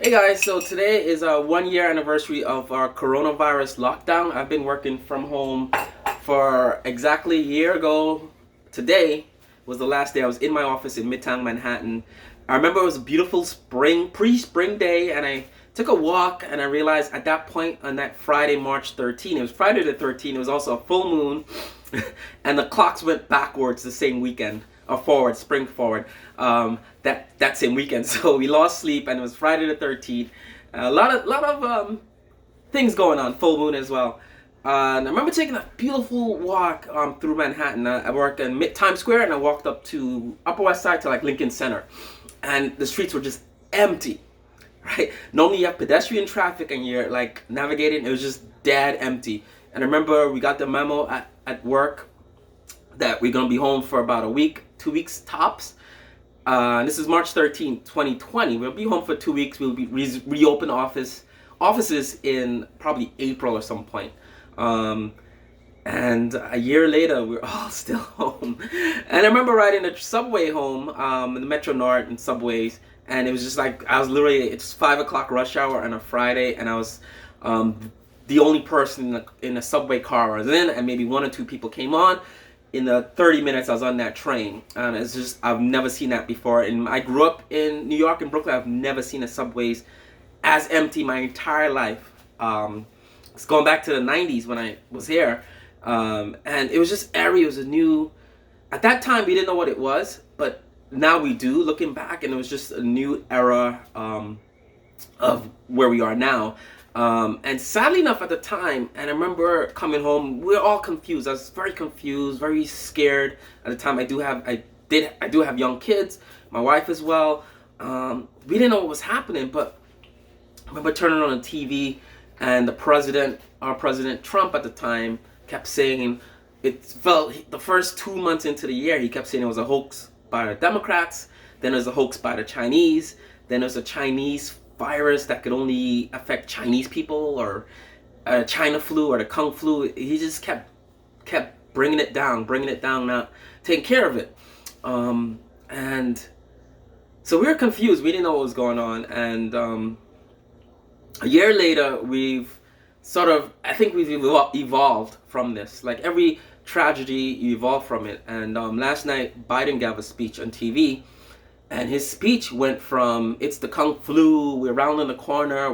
Hey guys, so today is a 1 year anniversary of our coronavirus lockdown. I've been working from home for exactly a year ago. Today was the last day I was in my office in Midtown Manhattan. I remember it was a beautiful pre-spring day, and I took a walk and I realized at that point on that Friday, March 13th, it was Friday the 13th, it was also a full moon, and the clocks went backwards the same weekend. Or forward, spring forward, that same weekend. So we lost sleep, and it was Friday the 13th. A lot of things going on, full moon as well. And I remember taking a beautiful walk through Manhattan. I work in Times Square, and I walked up to Upper West Side to like Lincoln Center, and the streets were just empty. Right? Normally you have pedestrian traffic, and you're like navigating. It was just dead empty. And I remember we got the memo at work that we're gonna be home for about a week, 2 weeks tops. This is March 13th, 2020. We'll be home for 2 weeks. We'll be reopen offices in probably April or some point. And a year later, we're all still home. And I remember riding the subway home, in the Metro North and subways, and it was just like it's 5 o'clock rush hour on a Friday, and I was the only person in a subway car I was in, and maybe one or two people came on in the 30 minutes I was on that train. And it's just, I've never seen that before. And I grew up in New York and Brooklyn. I've never seen the subways as empty my entire life. It's going back to the 90s when I was here. And it was just airy. It was at that time we didn't know what it was, but now we do, looking back, and it was just a new era of where we are now. And sadly enough, at the time, and I remember coming home, we were all confused. I was very confused, very scared at the time. I do have young kids, my wife as well. We didn't know what was happening, but I remember turning on the TV, and our President Trump at the time, kept saying, the first 2 months into the year, he kept saying it was a hoax by the Democrats, then it was a hoax by the Chinese, then it was a Chinese virus that could only affect Chinese people, or China flu or the Kung flu. He just kept bringing it down, not taking care of it. And so we were confused. We didn't know what was going on. And a year later, I think we've evolved from this. Like every tragedy, you evolve from it. And last night, Biden gave a speech on TV. And his speech went from, it's the Kung flu, we're rounding the corner,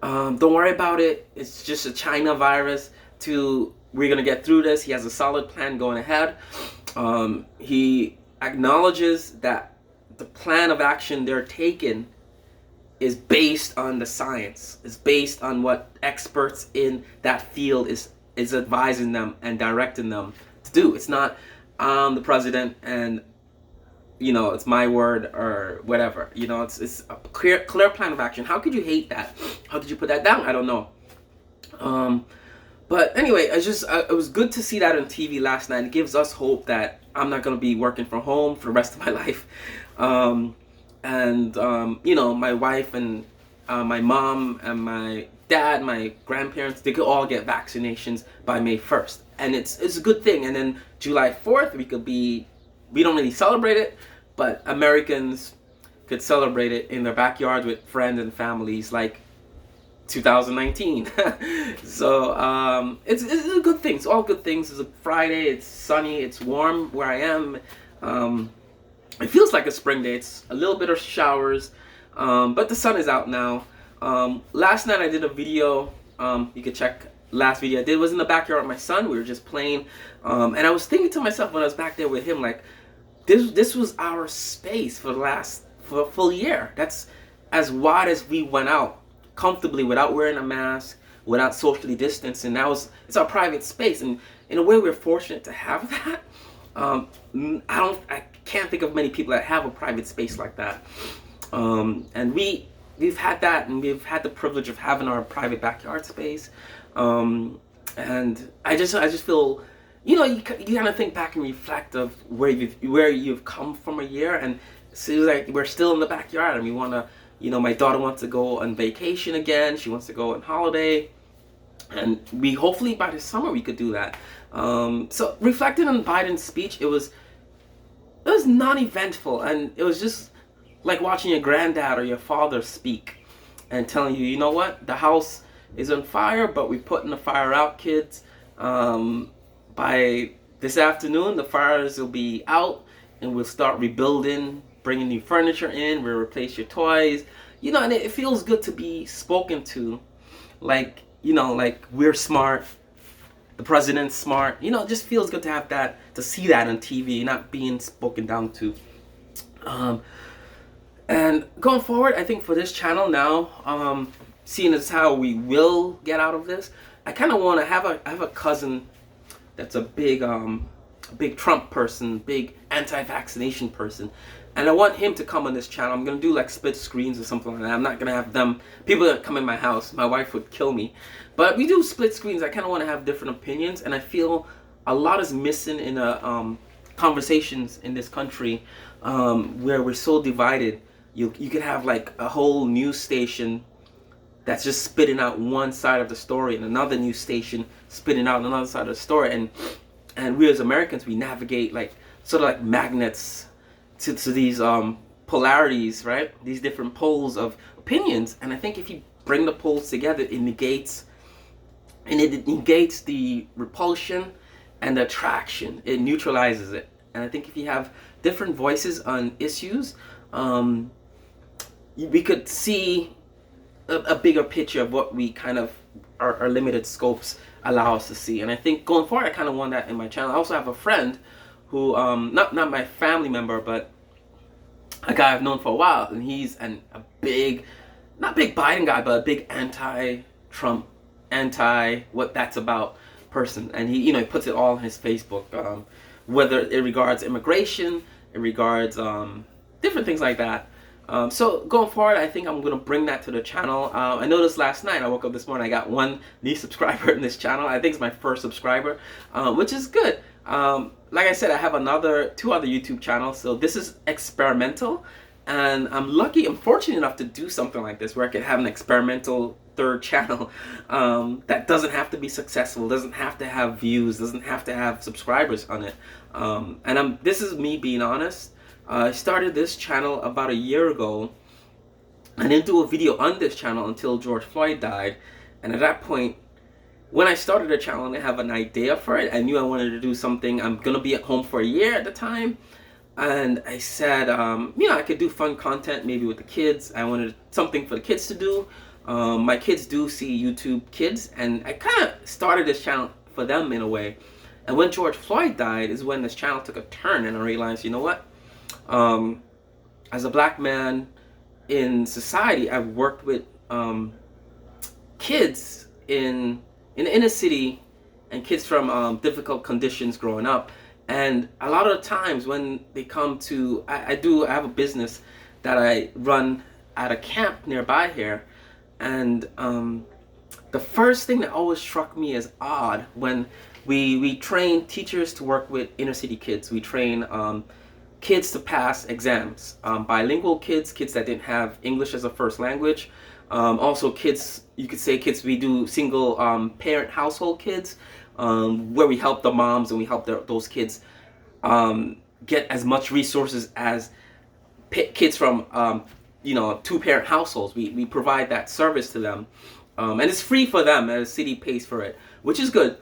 don't worry about it, it's just a China virus, to we're going to get through this. He has a solid plan going ahead. He acknowledges that the plan of action they're taking is based on the science, is based on what experts in that field is advising them and directing them to do. It's not the president and it's my word or whatever. It's a clear plan of action. How could you hate that? How could you put that down? I don't know. But anyway, it was good to see that on TV last night. It gives us hope that I'm not going to be working from home for the rest of my life. My wife and my mom and my dad, my grandparents, they could all get vaccinations by May 1st. And it's a good thing. And then July 4th, we don't really celebrate it, but Americans could celebrate it in their backyards with friends and families like 2019. So it's a good thing. It's all good things. It's a Friday. It's sunny. It's warm where I am. It feels like a spring day. It's a little bit of showers, but the sun is out now. Last night I did a video. You could check last video I did. It was in the backyard with my son. We were just playing, and I was thinking to myself when I was back there with him, like, this was our space for a full year. That's as wide as we went out comfortably without wearing a mask, without socially distancing. It's our private space, and in a way we're fortunate to have that. I can't think of many people that have a private space like that. And we've had that, and we've had the privilege of having our private backyard space. And I just feel, you kind of think back and reflect of where you've come from a year, and it seems like we're still in the backyard, and we want to, my daughter wants to go on vacation again. She wants to go on holiday, and hopefully by the summer we could do that. So reflecting on Biden's speech, it was non-eventful, and it was just like watching your granddad or your father speak and telling you, you know what, the house is on fire, but we're putting the fire out, kids. By this afternoon, the fires will be out, and we'll start rebuilding, bringing new furniture in. We'll replace your toys, you know. And it feels good to be spoken to, like, you know, like we're smart, the president's smart. You know, it just feels good to have that, to see that on TV, not being spoken down to. And going forward, I think for this channel now, seeing as how we will get out of this, I kind of want to have I have a cousin that's a big Trump person, big anti-vaccination person, and I want him to come on this channel. I'm gonna do like split screens or something like that. I'm not gonna have people that come in my house. My wife would kill me, but we do split screens. I kind of want to have different opinions, and I feel a lot is missing in conversations in this country, where we're so divided. You could have like a whole news station that's just spitting out one side of the story, and another news station spitting out another side of the story, and we as Americans, we navigate like sort of like magnets to these polarities, right? These different poles of opinions. And I think if you bring the poles together, it negates the repulsion and the attraction. It neutralizes it. And I think if you have different voices on issues, we could see a bigger picture of what we kind of our limited scopes allow us to see. And I think going forward, I kind of want that in my channel. I also have a friend who, not my family member, but a guy I've known for a while, and he's a big, not big Biden guy, but a big anti-Trump, what that's about person. And he, you know, he puts it all on his Facebook, whether it regards immigration, it regards different things like that. So going forward, I think I'm going to bring that to the channel. I noticed last night, I woke up this morning, I got one new subscriber in this channel. I think it's my first subscriber, which is good. Like I said, I have two other YouTube channels, so this is experimental. And I'm fortunate enough to do something like this, where I can have an experimental third channel that doesn't have to be successful, doesn't have to have views, doesn't have to have subscribers on it. And this is me being honest. I started this channel about a year ago. I didn't do a video on this channel until George Floyd died. And at that point, when I started the channel and I have an idea for it, I knew I wanted to do something. I'm going to be at home for a year at the time. And I said, you know, I could do fun content maybe with the kids. I wanted something for the kids to do. My kids do see YouTube Kids. And I kind of started this channel for them in a way. And when George Floyd died is when this channel took a turn. And I realized, you know what? As a black man in society, I've worked with kids in the inner city and kids from difficult conditions growing up. And a lot of the times when they come to, I have a business that I run at a camp nearby here. And the first thing that always struck me as odd, when we train teachers to work with inner city kids, we train kids to pass exams, bilingual kids that didn't have English as a first language, also kids, you could say kids, we do single parent household kids, where we help the moms and we help those kids get as much resources as kids from you know, two-parent households. We provide that service to them, and it's free for them, and the city pays for it, which is good.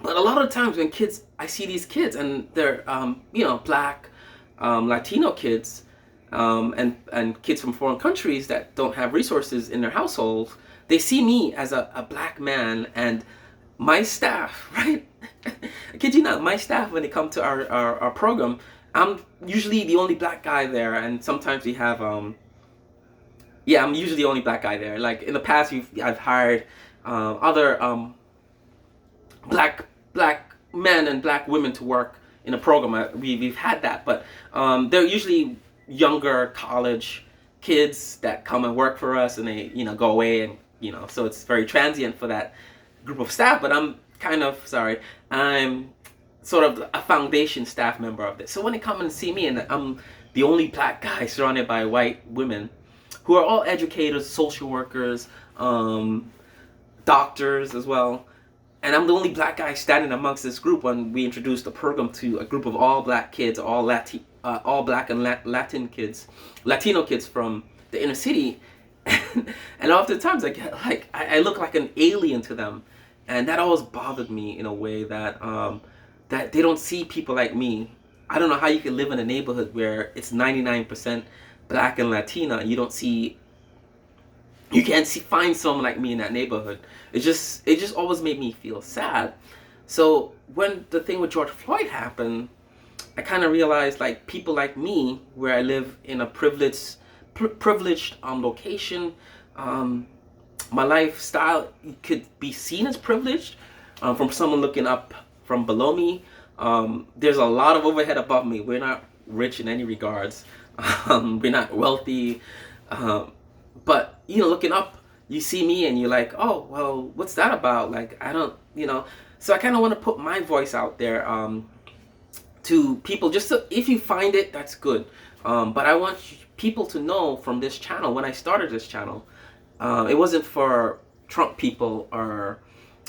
But a lot of times when I see these kids and they're you know, black, Latino kids, and kids from foreign countries that don't have resources in their households, they see me as a black man, and my staff, right? I kid you not, my staff, when they come to our program, I'm usually the only black guy there, and sometimes we have, yeah, I'm usually the only black guy there. Like in the past, I've hired other black men and black women to work in a program. We've had that, but they're usually younger college kids that come and work for us, and they, you know, go away, and, you know, so it's very transient for that group of staff. But I'm sort of a foundation staff member of this. So when they come and see me, and I'm the only black guy surrounded by white women who are all educators, social workers, doctors as well, and I'm the only black guy standing amongst this group when we introduced the program to a group of all black kids, all black and Latin kids, Latino kids from the inner city, and oftentimes I look like an alien to them, and that always bothered me in a way that that they don't see people like me. I don't know how you can live in a neighborhood where it's 99% black and Latina, and you can't find someone like me in that neighborhood. It just always made me feel sad. So when the thing with George Floyd happened, I kind of realized, like, people like me, where I live in a privileged location, my lifestyle could be seen as privileged from someone looking up from below me. There's a lot of overhead above me. We're not rich in any regards. We're not wealthy. But, looking up, you see me and you're like, oh, well, what's that about? Like, I don't, So I kind of want to put my voice out there to people, just so, if you find it, that's good. But I want people to know from this channel, when I started this channel, it wasn't for Trump people or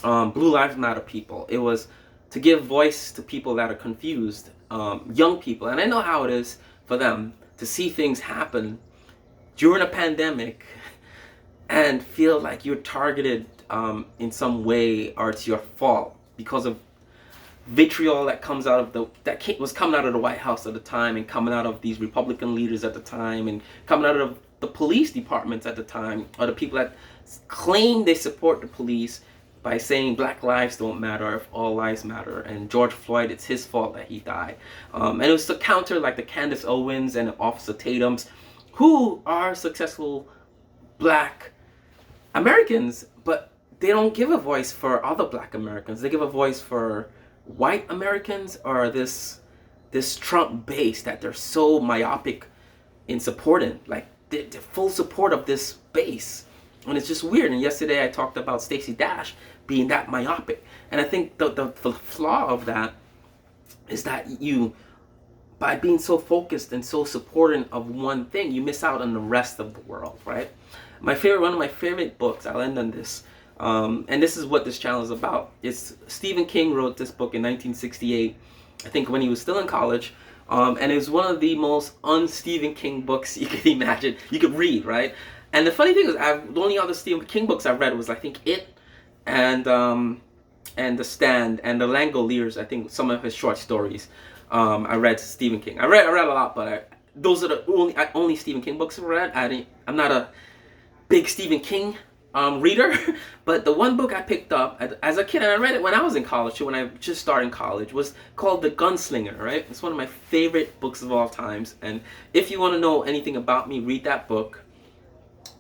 Blue Lives Matter people. It was to give voice to people that are confused, young people. And I know how it is for them to see things happen during a pandemic and feel like you're targeted in some way, or it's your fault because of vitriol that comes out of was coming out of the White House at the time, and coming out of these Republican leaders at the time, and coming out of the police departments at the time, or the people that claim they support the police by saying Black lives don't matter if all lives matter, and George Floyd, it's his fault that he died. And it was to counter like the Candace Owens and Officer Tatum's, who are successful Black Americans, but they don't give a voice for other Black Americans. They give a voice for white Americans, or this Trump base that they're so myopic in supporting. Like, they're full support of this base. And it's just weird. And yesterday I talked about Stacey Dash being that myopic. And I think the flaw of that is that by being so focused and so supporting of one thing, you miss out on the rest of the world, right? One of my favorite books, I'll end on this, and this is what this channel is about. It's Stephen King wrote this book in 1968, I think when he was still in college, and it was one of the most un-Stephen King books you could imagine, you could read, right? And the funny thing is, the only other Stephen King books I've read was, I think, It, and The Stand, and The Langoliers, I think some of his short stories. I read Stephen King. I read a lot, but those are the only Stephen King books I've read. I'm not a big Stephen King reader, but the one book I picked up as a kid, and I read it when I was in college too, when I just started college, was called The Gunslinger, right? It's one of my favorite books of all times, and if you want to know anything about me, read that book,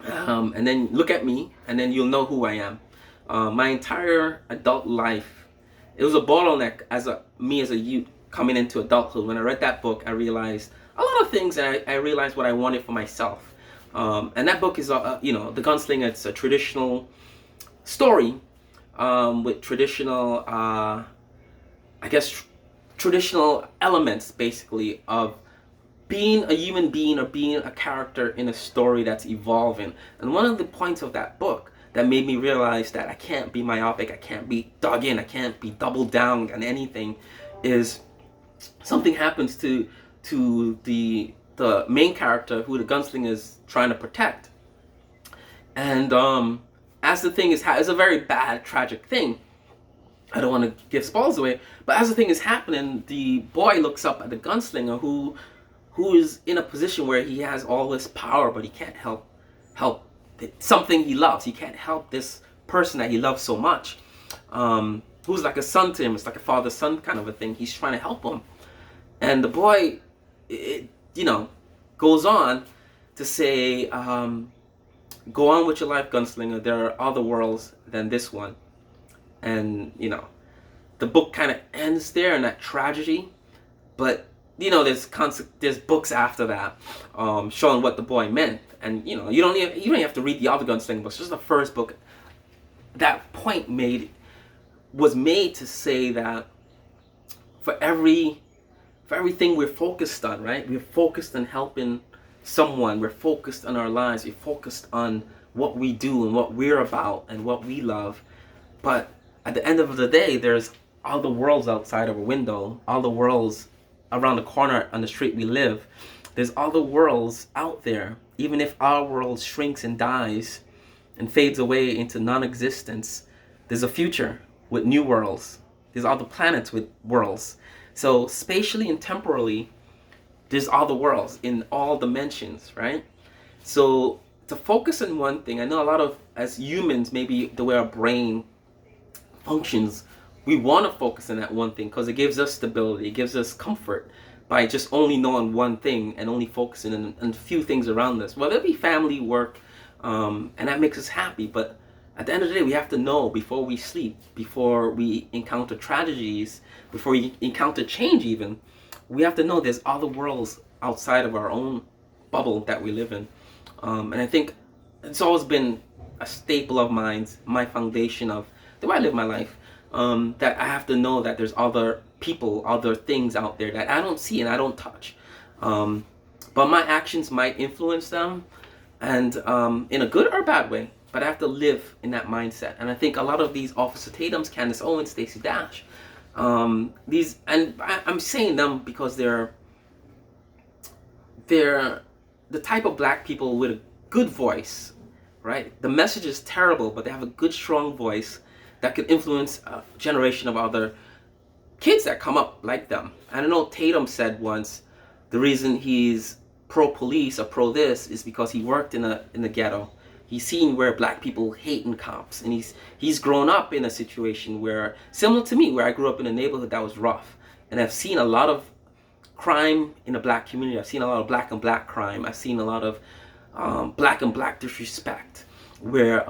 and then look at me, and then you'll know who I am. My entire adult life, it was a bottleneck as a youth coming into adulthood. When I read that book, I realized a lot of things, and I realized what I wanted for myself. And that book is, The Gunslinger. It's a traditional story with traditional, traditional elements, basically, of being a human being or being a character in a story that's evolving. And one of the points of that book that made me realize that I can't be myopic, I can't be dug in, I can't be doubled down on anything, is something happens to the main character who the gunslinger is trying to protect. And as the thing is, it's a very bad, tragic thing. I don't want to give spoilers away, but as the thing is happening, the boy looks up at the gunslinger who is in a position where he has all this power, but he can't help something he loves. He can't help this person that he loves so much, who's like a son to him. It's like a father-son kind of a thing. He's trying to help him. And the boy, goes on to say, go on with your life, gunslinger. There are other worlds than this one. And, the book kind of ends there in that tragedy. But, there's books after that showing what the boy meant. And, you don't even have to read the other gunslinger books. Just the first book. That point was made to say that for everything we're focused on, right? We're focused on helping someone. We're focused on our lives. We're focused on what we do and what we're about and what we love. But at the end of the day, there's all the worlds outside of a window, all the worlds around the corner on the street we live. There's all the worlds out there. Even if our world shrinks and dies and fades away into non-existence, there's a future with new worlds. There's all the planets with worlds. So spatially and temporally, there's all the worlds in all dimensions, right? So to focus on one thing, I know a lot of, as humans, maybe the way our brain functions, we want to focus on that one thing because it gives us stability, it gives us comfort by just only knowing one thing and only focusing on a few things around us, whether it be family, work, and that makes us happy. But at the end of the day, we have to know before we sleep, before we encounter tragedies, before we encounter change even, we have to know there's other worlds outside of our own bubble that we live in. And I think it's always been a staple of mine, my foundation of the way I live my life, that I have to know that there's other people, other things out there that I don't see and I don't touch. But my actions might influence them, and in a good or bad way, but I have to live in that mindset. And I think a lot of these Officer Tatum's, Candace Owens, Stacey Dash, these, and I'm saying them because they're the type of black people with a good voice, right? The message is terrible, but they have a good, strong voice that could influence a generation of other kids that come up like them. And I know Tatum said once, the reason he's pro-police or pro-this is because he worked in the ghetto. He's seen where black people hating cops, and he's grown up in a situation where, similar to me, where I grew up in a neighborhood that was rough, and I've seen a lot of crime in the black community. I've seen a lot of black and black crime. I've seen a lot of black and black disrespect, where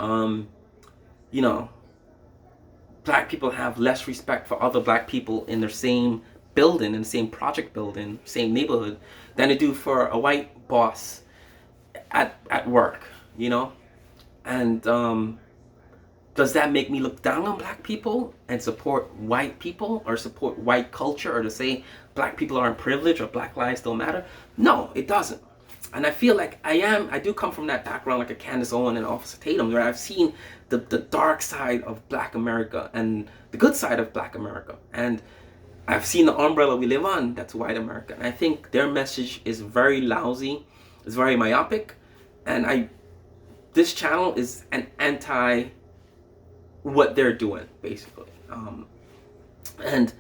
you know, black people have less respect for other black people in their same building, in the same project building, same neighborhood, than they do for a white boss at work, you know? And does that make me look down on black people and support white people or support white culture, or to say black people aren't privileged or black lives don't matter? No, it doesn't. And I feel like I do come from that background, like a Candace Owens and Officer Tatum, where I've seen the dark side of black America and the good side of black America. And I've seen the umbrella we live on, that's white America. And I think their message is very lousy, it's very myopic. And this channel is an anti what they're doing, basically. And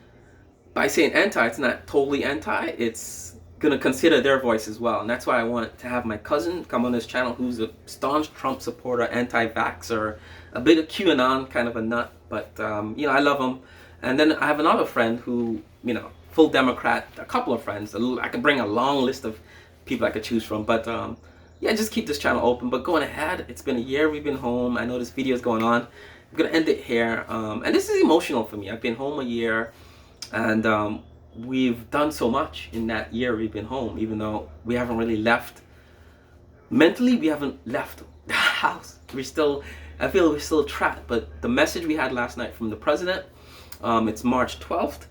by saying anti, it's not totally anti, it's gonna consider their voice as well. And that's why I want to have my cousin come on this channel, who's a staunch Trump supporter, anti-vaxxer, a bit of QAnon kind of a nut, but you know, I love him. And then I have another friend who, you know, full Democrat, a couple of friends. I could bring a long list of people I could choose from, but yeah, just keep this channel open. But going ahead, it's been a year we've been home. I know this video is going on. I'm gonna end it here. And this is emotional for me. I've been home a year, and we've done so much in that year we've been home, even though we haven't really left. Mentally, we haven't left the house. I feel we're still trapped. But the message we had last night from the president, it's March 12th,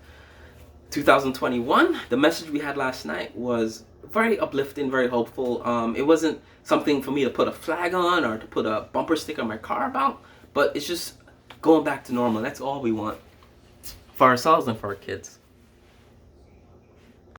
2021. The message we had last night was very uplifting, very hopeful. It wasn't something for me to put a flag on or to put a bumper sticker on my car about, but it's just going back to normal. That's all we want for ourselves and for our kids.